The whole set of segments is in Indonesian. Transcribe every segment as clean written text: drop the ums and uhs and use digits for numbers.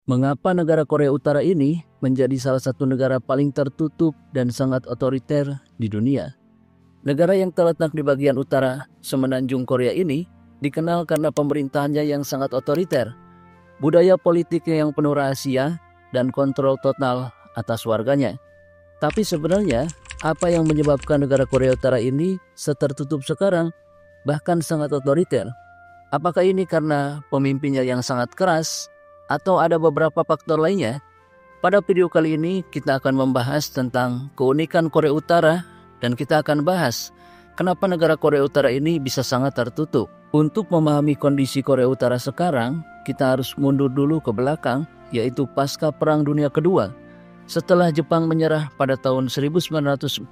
Mengapa negara Korea Utara ini menjadi salah satu negara paling tertutup dan sangat otoriter di dunia? Negara yang terletak di bagian utara semenanjung Korea ini dikenal karena pemerintahannya yang sangat otoriter, budaya politiknya yang penuh rahasia, dan kontrol total atas warganya. Tapi sebenarnya, apa yang menyebabkan negara Korea Utara ini setertutup sekarang, bahkan sangat otoriter? Apakah ini karena pemimpinnya yang sangat keras, atau ada beberapa faktor lainnya? Pada video kali ini kita akan membahas tentang keunikan Korea Utara dan kita akan bahas kenapa negara Korea Utara ini bisa sangat tertutup. Untuk memahami kondisi Korea Utara sekarang, kita harus mundur dulu ke belakang, yaitu pasca Perang Dunia Kedua. Setelah Jepang menyerah pada tahun 1945,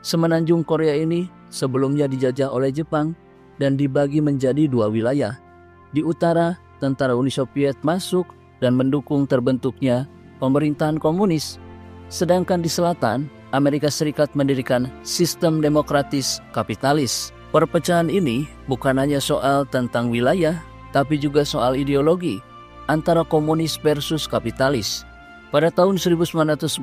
semenanjung Korea ini sebelumnya dijajah oleh Jepang dan dibagi menjadi dua wilayah. Di utara, tentara Uni Soviet masuk dan mendukung terbentuknya pemerintahan komunis. Sedangkan di selatan, Amerika Serikat mendirikan sistem demokratis kapitalis. Perpecahan ini bukan hanya soal tentang wilayah, tapi juga soal ideologi antara komunis versus kapitalis. Pada tahun 1948,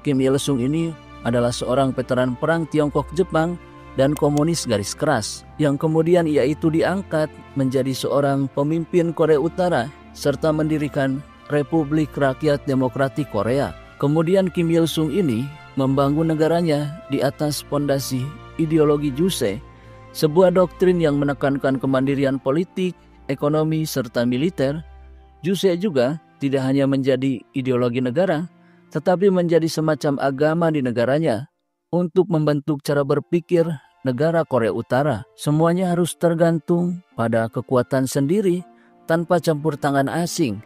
Kim Il-sung ini adalah seorang veteran perang Tiongkok-Jepang dan komunis garis keras, yang kemudian ia itu diangkat menjadi seorang pemimpin Korea Utara serta mendirikan Republik Rakyat Demokratik Korea. Kemudian Kim Il-sung ini membangun negaranya di atas fondasi ideologi Juche, sebuah doktrin yang menekankan kemandirian politik, ekonomi, serta militer. Juche juga tidak hanya menjadi ideologi negara, tetapi menjadi semacam agama di negaranya. Untuk membentuk cara berpikir negara Korea Utara, semuanya harus tergantung pada kekuatan sendiri tanpa campur tangan asing.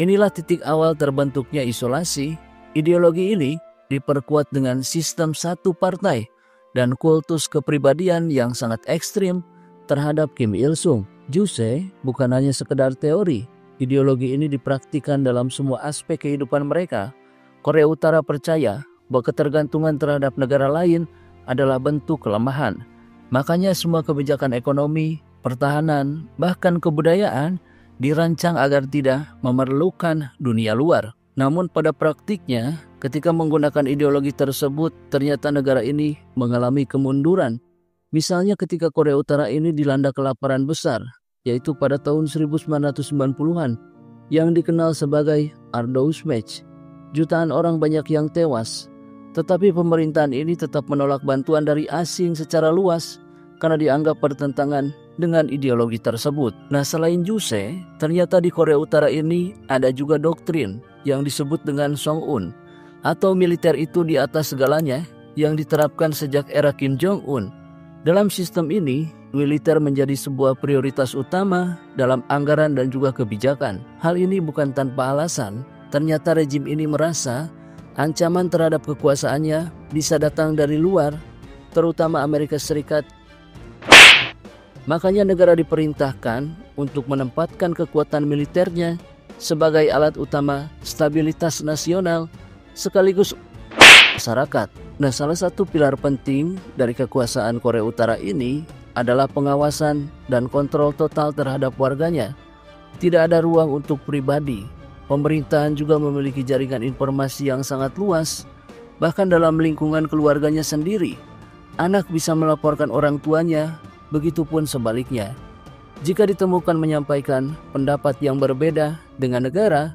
Inilah titik awal terbentuknya isolasi. Ideologi ini diperkuat dengan sistem satu partai dan kultus kepribadian yang sangat ekstrim terhadap Kim Il-sung. Juche bukan hanya sekedar teori. Ideologi ini dipraktikkan dalam semua aspek kehidupan mereka. Korea Utara percaya bahwa ketergantungan terhadap negara lain adalah bentuk kelemahan. Makanya semua kebijakan ekonomi, pertahanan, bahkan kebudayaan dirancang agar tidak memerlukan dunia luar. Namun pada praktiknya, ketika menggunakan ideologi tersebut, ternyata negara ini mengalami kemunduran. Misalnya ketika Korea Utara ini dilanda kelaparan besar, yaitu pada tahun 1990-an, yang dikenal sebagai Ardousmech. Jutaan orang banyak yang tewas. Tetapi pemerintahan ini tetap menolak bantuan dari asing secara luas karena dianggap bertentangan dengan ideologi tersebut. Nah, selain Juche, ternyata di Korea Utara ini ada juga doktrin yang disebut dengan Song-un, atau militer itu di atas segalanya, yang diterapkan sejak era Kim Jong-un. Dalam sistem ini, militer menjadi sebuah prioritas utama dalam anggaran dan juga kebijakan. Hal ini bukan tanpa alasan. Ternyata rejim ini merasa ancaman terhadap kekuasaannya bisa datang dari luar, terutama Amerika Serikat. Makanya negara diperintahkan untuk menempatkan kekuatan militernya sebagai alat utama stabilitas nasional sekaligus masyarakat. Nah, salah satu pilar penting dari kekuasaan Korea Utara ini adalah pengawasan dan kontrol total terhadap warganya. Tidak ada ruang untuk pribadi. Pemerintahan juga memiliki jaringan informasi yang sangat luas, bahkan dalam lingkungan keluarganya sendiri. Anak bisa melaporkan orang tuanya, begitupun sebaliknya. Jika ditemukan menyampaikan pendapat yang berbeda dengan negara,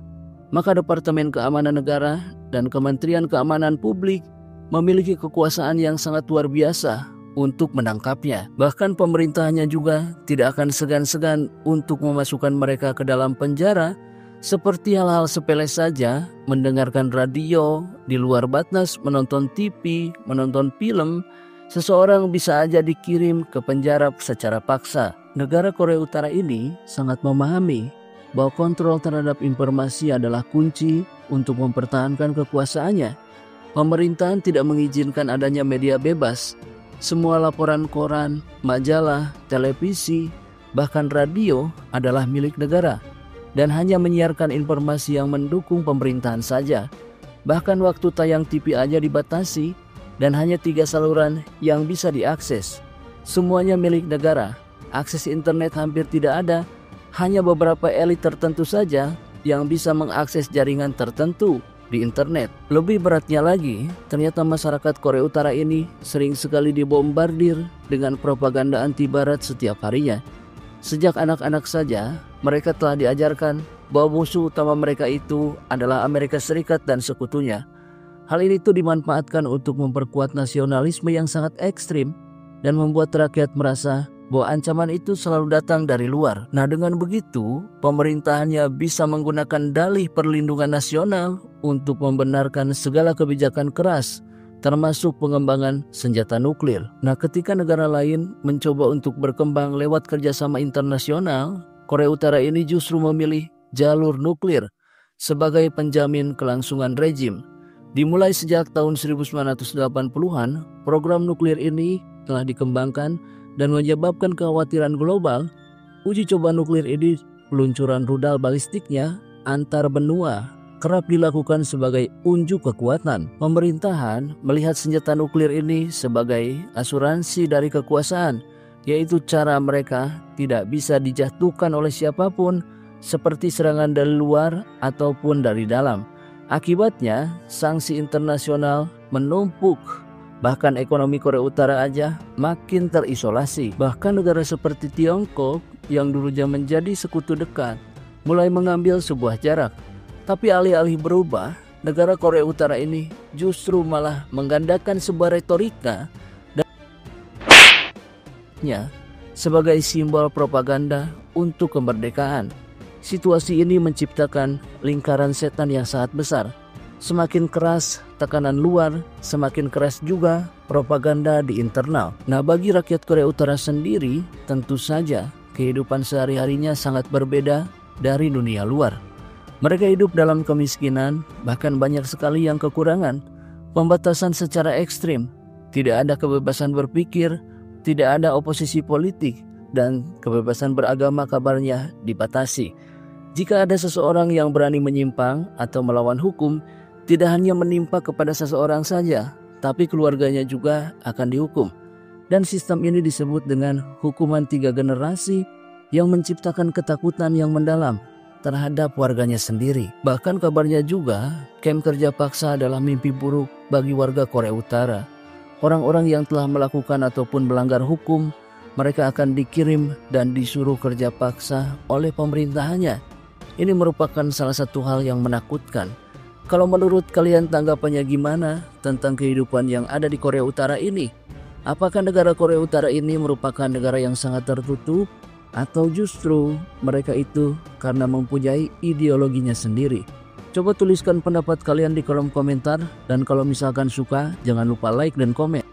maka Departemen Keamanan Negara dan Kementerian Keamanan Publik memiliki kekuasaan yang sangat luar biasa untuk menangkapnya. Bahkan pemerintahannya juga tidak akan segan-segan untuk memasukkan mereka ke dalam penjara. Seperti hal-hal sepele saja, mendengarkan radio, di luar batas menonton TV, menonton film, seseorang bisa aja dikirim ke penjara secara paksa. Negara Korea Utara ini sangat memahami bahwa kontrol terhadap informasi adalah kunci untuk mempertahankan kekuasaannya. Pemerintahan tidak mengizinkan adanya media bebas. Semua laporan koran, majalah, televisi, bahkan radio adalah milik negara dan hanya menyiarkan informasi yang mendukung pemerintahan saja. Bahkan waktu tayang TV aja dibatasi dan hanya 3 saluran yang bisa diakses. Semuanya milik negara. Akses internet hampir tidak ada. Hanya beberapa elit tertentu saja yang bisa mengakses jaringan tertentu di internet. Lebih beratnya lagi, ternyata masyarakat Korea Utara ini sering sekali dibombardir dengan propaganda anti barat setiap harinya. Sejak anak-anak saja, mereka telah diajarkan bahwa musuh utama mereka itu adalah Amerika Serikat dan sekutunya. Hal ini tuh dimanfaatkan untuk memperkuat nasionalisme yang sangat ekstrim dan membuat rakyat merasa bahwa ancaman itu selalu datang dari luar. Nah, dengan begitu, pemerintahannya bisa menggunakan dalih perlindungan nasional untuk membenarkan segala kebijakan keras, termasuk pengembangan senjata nuklir. Nah, ketika negara lain mencoba untuk berkembang lewat kerjasama internasional, Korea Utara ini justru memilih jalur nuklir sebagai penjamin kelangsungan rejim. Dimulai sejak tahun 1980-an, program nuklir ini telah dikembangkan dan menyebabkan kekhawatiran global. Uji coba nuklir ini, peluncuran rudal balistiknya antar benua, kerap dilakukan sebagai unjuk kekuatan. Pemerintahan melihat senjata nuklir ini sebagai asuransi dari kekuasaan, yaitu cara mereka tidak bisa dijatuhkan oleh siapapun, seperti serangan dari luar ataupun dari dalam. Akibatnya, sanksi internasional menumpuk. Bahkan ekonomi Korea Utara aja makin terisolasi. Bahkan negara seperti Tiongkok yang dulunya menjadi sekutu dekat mulai mengambil sebuah jarak. Tapi alih-alih berubah, negara Korea Utara ini justru malah menggandakan sebuah retorika dan sebagai simbol propaganda untuk kemerdekaan. Situasi ini menciptakan lingkaran setan yang sangat besar. Semakin keras tekanan luar, semakin keras juga propaganda di internal. Nah, bagi rakyat Korea Utara sendiri, tentu saja kehidupan sehari-harinya sangat berbeda dari dunia luar. Mereka hidup dalam kemiskinan, bahkan banyak sekali yang kekurangan. Pembatasan secara ekstrim, tidak ada kebebasan berpikir, tidak ada oposisi politik, dan kebebasan beragama kabarnya dibatasi. Jika ada seseorang yang berani menyimpang atau melawan hukum, tidak hanya menimpa kepada seseorang saja, tapi keluarganya juga akan dihukum. Dan sistem ini disebut dengan hukuman 3 generasi yang menciptakan ketakutan yang mendalam terhadap warganya sendiri. Bahkan kabarnya juga, kamp kerja paksa adalah mimpi buruk bagi warga Korea Utara. Orang-orang yang telah melakukan ataupun melanggar hukum, mereka akan dikirim dan disuruh kerja paksa oleh pemerintahannya. Ini merupakan salah satu hal yang menakutkan. Kalau menurut kalian tanggapannya gimana tentang kehidupan yang ada di Korea Utara ini? Apakah negara Korea Utara ini merupakan negara yang sangat tertutup? Atau justru mereka itu karena mempunyai ideologinya sendiri? Coba tuliskan pendapat kalian di kolom komentar. Dan kalau misalkan suka, jangan lupa like dan komen.